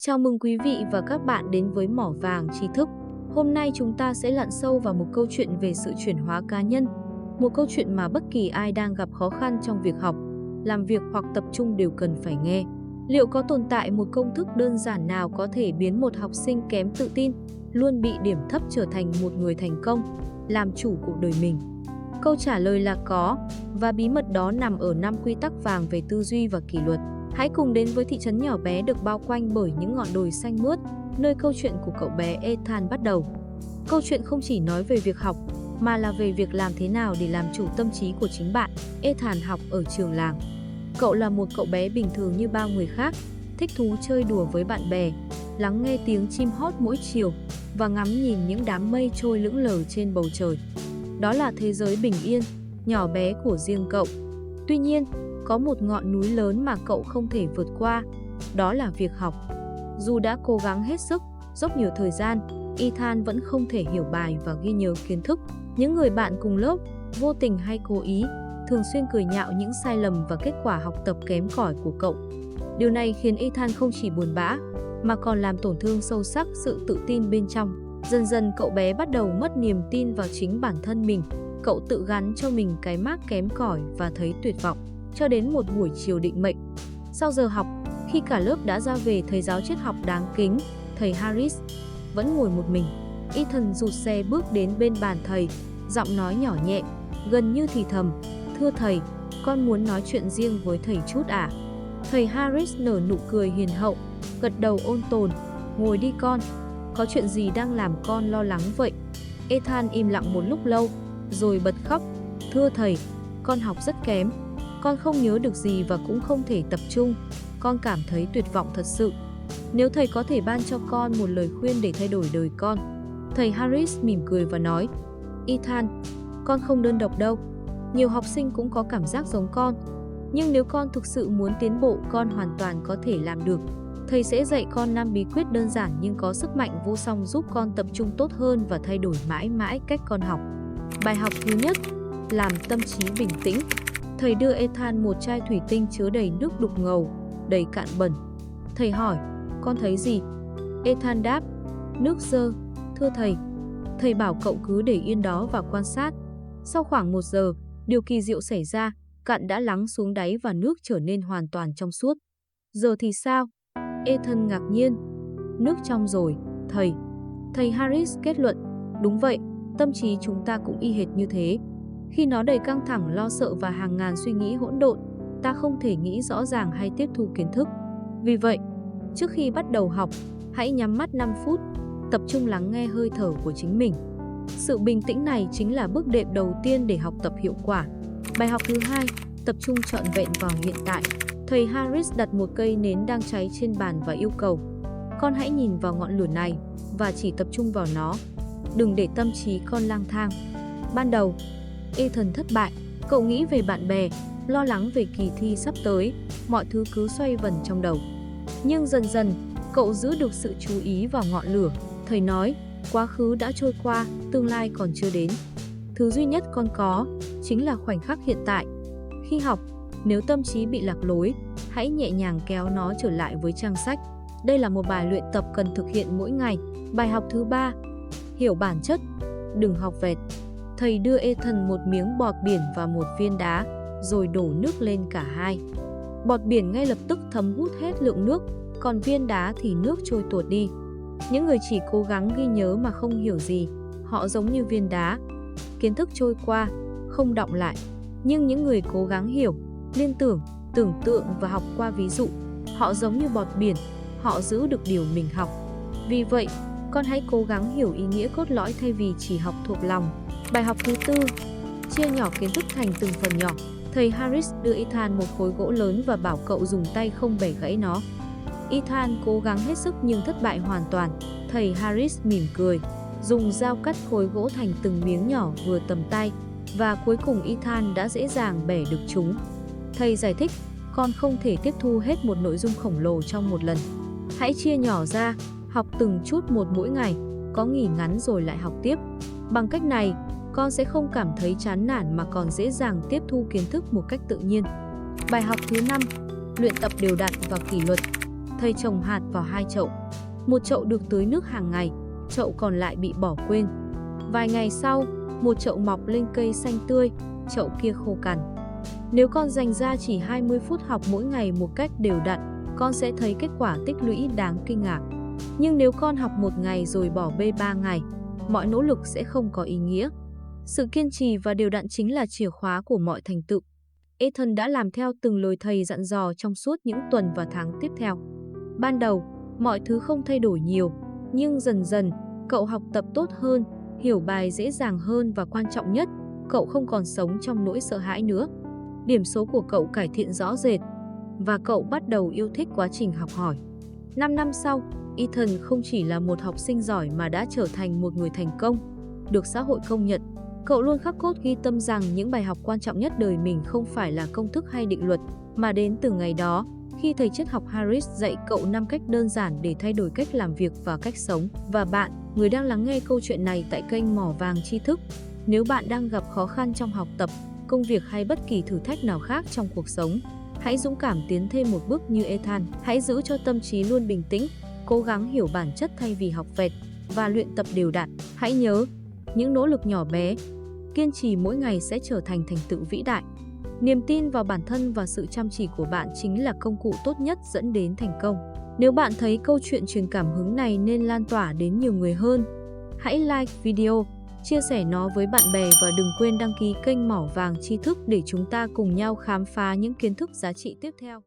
Chào mừng quý vị và các bạn đến với Mỏ vàng tri thức. Hôm nay chúng ta sẽ lặn sâu vào một câu chuyện về sự chuyển hóa cá nhân. Một câu chuyện mà bất kỳ ai đang gặp khó khăn trong việc học, làm việc hoặc tập trung đều cần phải nghe. Liệu có tồn tại một công thức đơn giản nào có thể biến một học sinh kém tự tin, luôn bị điểm thấp trở thành một người thành công, làm chủ cuộc đời mình? Câu trả lời là có, và bí mật đó nằm ở 5 quy tắc vàng về tư duy và kỷ luật. Hãy cùng đến với thị trấn nhỏ bé được bao quanh bởi những ngọn đồi xanh mướt, nơi câu chuyện của cậu bé Ethan bắt đầu. Câu chuyện không chỉ nói về việc học, mà là về việc làm thế nào để làm chủ tâm trí của chính bạn. Ethan học ở trường làng. Cậu là một cậu bé bình thường như bao người khác, thích thú chơi đùa với bạn bè, lắng nghe tiếng chim hót mỗi chiều và ngắm nhìn những đám mây trôi lững lờ trên bầu trời. Đó là thế giới bình yên, nhỏ bé của riêng cậu. Tuy nhiên, có một ngọn núi lớn mà cậu không thể vượt qua, đó là việc học. Dù đã cố gắng hết sức, dốc nhiều thời gian, Ethan vẫn không thể hiểu bài và ghi nhớ kiến thức. Những người bạn cùng lớp, vô tình hay cố ý, thường xuyên cười nhạo những sai lầm và kết quả học tập kém cỏi của cậu. Điều này khiến Ethan không chỉ buồn bã, mà còn làm tổn thương sâu sắc sự tự tin bên trong. Dần dần cậu bé bắt đầu mất niềm tin vào chính bản thân mình. Cậu tự gắn cho mình cái mác kém cỏi và thấy tuyệt vọng. Cho đến một buổi chiều định mệnh. Sau giờ học, khi cả lớp đã ra về, thầy giáo triết học đáng kính, thầy Harris, vẫn ngồi một mình. Ethan rụt rè bước đến bên bàn thầy, giọng nói nhỏ nhẹ, gần như thì thầm: "Thưa thầy, con muốn nói chuyện riêng với thầy chút ạ." Thầy Harris nở nụ cười hiền hậu, gật đầu ôn tồn: "Ngồi đi con, có chuyện gì đang làm con lo lắng vậy?" Ethan im lặng một lúc lâu, rồi bật khóc: "Thưa thầy, con học rất kém. Con không nhớ được gì và cũng không thể tập trung. Con cảm thấy tuyệt vọng thật sự. Nếu thầy có thể ban cho con một lời khuyên để thay đổi đời con." Thầy Harris mỉm cười và nói: "Ethan, con không đơn độc đâu. Nhiều học sinh cũng có cảm giác giống con. Nhưng nếu con thực sự muốn tiến bộ, con hoàn toàn có thể làm được. Thầy sẽ dạy con 5 bí quyết đơn giản nhưng có sức mạnh vô song giúp con tập trung tốt hơn và thay đổi mãi mãi cách con học." Bài học thứ nhất: làm tâm trí bình tĩnh. Thầy đưa Ethan một chai thủy tinh chứa đầy nước đục ngầu, đầy cạn bẩn. Thầy hỏi: "Con thấy gì?" Ethan đáp: "Nước dơ, thưa thầy." Thầy bảo cậu cứ để yên đó và quan sát. Sau khoảng 1 giờ, điều kỳ diệu xảy ra, cạn đã lắng xuống đáy và nước trở nên hoàn toàn trong suốt. "Giờ thì sao?" Ethan ngạc nhiên. "Nước trong rồi, thầy." Thầy Harris kết luận: "Đúng vậy, tâm trí chúng ta cũng y hệt như thế. Khi nó đầy căng thẳng, lo sợ và hàng ngàn suy nghĩ hỗn độn, ta không thể nghĩ rõ ràng hay tiếp thu kiến thức. Vì vậy, trước khi bắt đầu học, hãy nhắm mắt 5 phút, tập trung lắng nghe hơi thở của chính mình. Sự bình tĩnh này chính là bước đệm đầu tiên để học tập hiệu quả." Bài học thứ hai: tập trung trọn vẹn vào hiện tại. Thầy Harris đặt một cây nến đang cháy trên bàn và yêu cầu: "Con hãy nhìn vào ngọn lửa này và chỉ tập trung vào nó. Đừng để tâm trí con lang thang." Ban đầu, Ethan thất bại. Cậu nghĩ về bạn bè, lo lắng về kỳ thi sắp tới, mọi thứ cứ xoay vần trong đầu. Nhưng dần dần, cậu giữ được sự chú ý vào ngọn lửa. Thầy nói: "Quá khứ đã trôi qua, tương lai còn chưa đến. Thứ duy nhất con có chính là khoảnh khắc hiện tại." Khi học, nếu tâm trí bị lạc lối, hãy nhẹ nhàng kéo nó trở lại với trang sách. Đây là một bài luyện tập cần thực hiện mỗi ngày. Bài học thứ ba: hiểu bản chất, đừng học vẹt. Thầy đưa Ethan một miếng bọt biển và một viên đá, rồi đổ nước lên cả hai. Bọt biển ngay lập tức thấm hút hết lượng nước, còn viên đá thì nước trôi tuột đi. Những người chỉ cố gắng ghi nhớ mà không hiểu gì, họ giống như viên đá. Kiến thức trôi qua, không đọng lại. Nhưng những người cố gắng hiểu, liên tưởng, tưởng tượng và học qua ví dụ, họ giống như bọt biển, họ giữ được điều mình học. Vì vậy, con hãy cố gắng hiểu ý nghĩa cốt lõi thay vì chỉ học thuộc lòng. Bài học thứ tư: chia nhỏ kiến thức thành từng phần nhỏ. Thầy Harris đưa Ethan một khối gỗ lớn và bảo cậu dùng tay không bẻ gãy nó. Ethan cố gắng hết sức nhưng thất bại hoàn toàn. Thầy Harris mỉm cười, dùng dao cắt khối gỗ thành từng miếng nhỏ vừa tầm tay, và cuối cùng Ethan đã dễ dàng bẻ được chúng. Thầy giải thích: "Con không thể tiếp thu hết một nội dung khổng lồ trong một lần. Hãy chia nhỏ ra, học từng chút một mỗi ngày, có nghỉ ngắn rồi lại học tiếp. Bằng cách này, con sẽ không cảm thấy chán nản mà còn dễ dàng tiếp thu kiến thức một cách tự nhiên." Bài học thứ 5: luyện tập đều đặn và kỷ luật. Thầy trồng hạt vào 2 chậu. Một chậu được tưới nước hàng ngày, chậu còn lại bị bỏ quên. Vài ngày sau, một chậu mọc lên cây xanh tươi, chậu kia khô cằn. Nếu con dành ra chỉ 20 phút học mỗi ngày một cách đều đặn, con sẽ thấy kết quả tích lũy đáng kinh ngạc. Nhưng nếu con học một ngày rồi bỏ bê 3 ngày, mọi nỗ lực sẽ không có ý nghĩa. Sự kiên trì và đều đặn chính là chìa khóa của mọi thành tựu. Ethan đã làm theo từng lời thầy dặn dò trong suốt những tuần và tháng tiếp theo. Ban đầu, mọi thứ không thay đổi nhiều, nhưng dần dần, cậu học tập tốt hơn, hiểu bài dễ dàng hơn và quan trọng nhất, cậu không còn sống trong nỗi sợ hãi nữa. Điểm số của cậu cải thiện rõ rệt và cậu bắt đầu yêu thích quá trình học hỏi. 5 năm sau, Ethan không chỉ là một học sinh giỏi mà đã trở thành một người thành công, được xã hội công nhận. Cậu luôn khắc cốt ghi tâm rằng những bài học quan trọng nhất đời mình không phải là công thức hay định luật, mà đến từ ngày đó, khi thầy triết học Harris dạy cậu 5 cách đơn giản để thay đổi cách làm việc và cách sống. Và bạn, người đang lắng nghe câu chuyện này tại kênh Mỏ Vàng Tri Thức, nếu bạn đang gặp khó khăn trong học tập, công việc hay bất kỳ thử thách nào khác trong cuộc sống, hãy dũng cảm tiến thêm một bước như Ethan. Hãy giữ cho tâm trí luôn bình tĩnh, cố gắng hiểu bản chất thay vì học vẹt và luyện tập đều đặn. Hãy nhớ, những nỗ lực nhỏ bé, kiên trì mỗi ngày sẽ trở thành thành tựu vĩ đại. Niềm tin vào bản thân và sự chăm chỉ của bạn chính là công cụ tốt nhất dẫn đến thành công. Nếu bạn thấy câu chuyện truyền cảm hứng này nên lan tỏa đến nhiều người hơn, hãy like video, chia sẻ nó với bạn bè và đừng quên đăng ký kênh Mỏ Vàng Tri Thức để chúng ta cùng nhau khám phá những kiến thức giá trị tiếp theo.